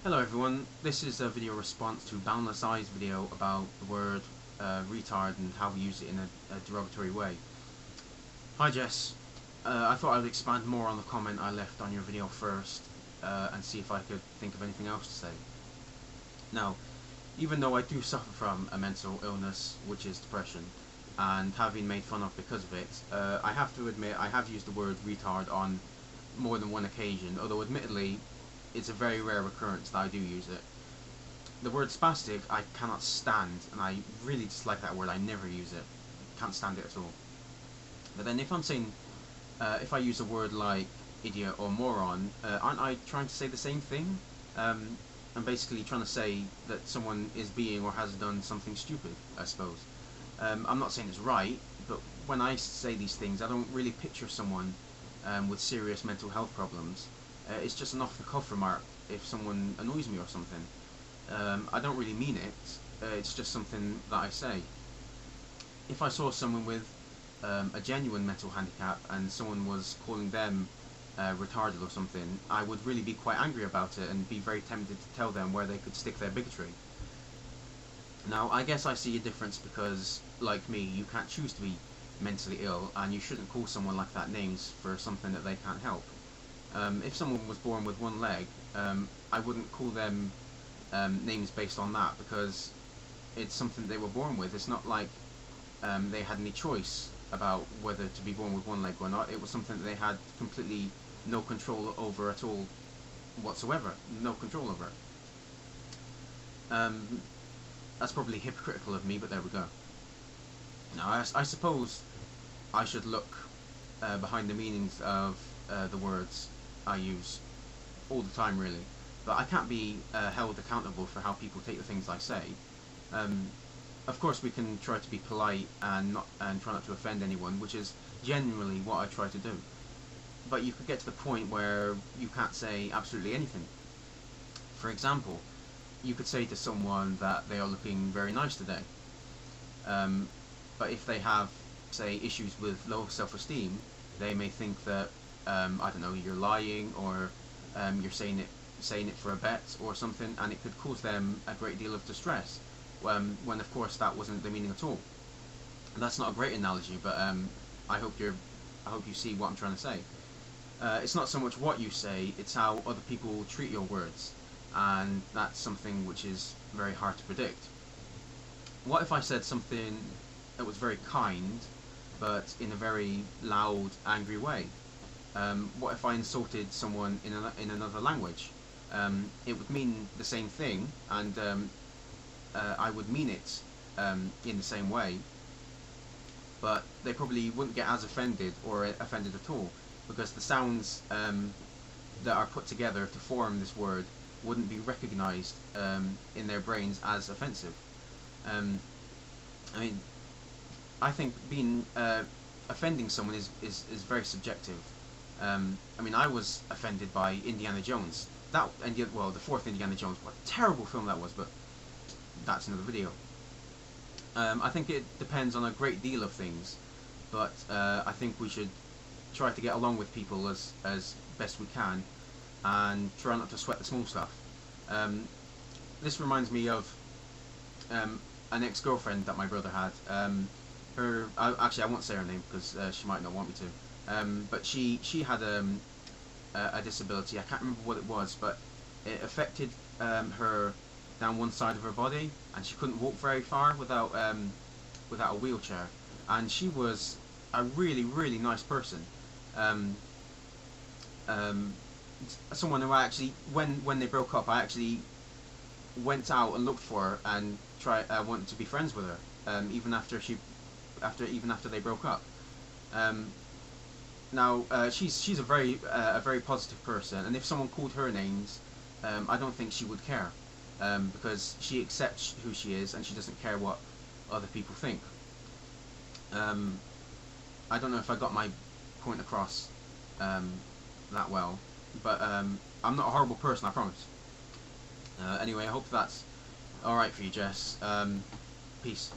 Hello everyone, this is a video response to Boundless Eyes video about the word retard and how we use it in a derogatory way. Hi Jess, I thought I would expand more on the comment I left on your video first and see if I could think of anything else to say. Now, even though I do suffer from a mental illness, which is depression, and have been made fun of because of it, I have to admit I have used the word retard on more than one occasion, although admittedly it's a very rare occurrence that I do use it. The word spastic I cannot stand, and I really dislike that word. I never use it. Can't stand it at all. But then if I'm saying, if I use a word like idiot or moron, aren't I trying to say the same thing? I'm basically trying to say that someone is being or has done something stupid, I suppose. I'm not saying it's right, but when I say these things, I don't really picture someone with serious mental health problems. It's just an off-the-cuff remark if someone annoys me or something. I don't really mean it, it's just something that I say. If I saw someone with a genuine mental handicap and someone was calling them retarded or something, I would really be quite angry about it and be very tempted to tell them where they could stick their bigotry. Now, I guess I see a difference because, like me, you can't choose to be mentally ill, and you shouldn't call someone like that names for something that they can't help. If someone was born with one leg, I wouldn't call them names based on that, because it's something they were born with. It's not like they had any choice about whether to be born with one leg or not. It was something that they had completely no control over at all whatsoever. No control over it. That's probably hypocritical of me, but there we go. Now, I suppose I should look behind the meanings of the words I use all the time, really, but I can't be held accountable for how people take the things I say. Of course, we can try to be polite and try not to offend anyone, which is generally what I try to do. But you could get to the point where you can't say absolutely anything. For example, you could say to someone that they are looking very nice today, but if they have, say, issues with low self-esteem, they may think that I don't know, you're lying, or you're saying it for a bet or something, and it could cause them a great deal of distress. When of course that wasn't the meaning at all. And that's not a great analogy, but I hope you see what I'm trying to say. It's not so much what you say; it's how other people treat your words, and that's something which is very hard to predict. What if I said something that was very kind, but in a very loud, angry way? What if I insulted someone in another language? It would mean the same thing, and I would mean it in the same way, but they probably wouldn't get as offended or offended at all, because the sounds that are put together to form this word wouldn't be recognized in their brains as offensive. I mean, I think offending someone is very subjective. I mean, I was offended by Indiana Jones. The fourth Indiana Jones. What a terrible film that was, but that's another video. I think it depends on a great deal of things, but I think we should try to get along with people as best we can, and try not to sweat the small stuff. This reminds me of an ex-girlfriend that my brother had. Actually, I won't say her name because she might not want me to. But she had a disability. I can't remember what it was, but it affected her down one side of her body, and she couldn't walk very far without a wheelchair. And she was a really, really nice person. Someone who I actually, when they broke up, I actually went out and looked for her and wanted to be friends with her, even after they broke up. Now, she's a very positive person, and if someone called her names, I don't think she would care, because she accepts who she is and she doesn't care what other people think. I don't know if I got my point across that well, but I'm not a horrible person, I promise. Anyway, I hope that's alright for you, Jess. Peace.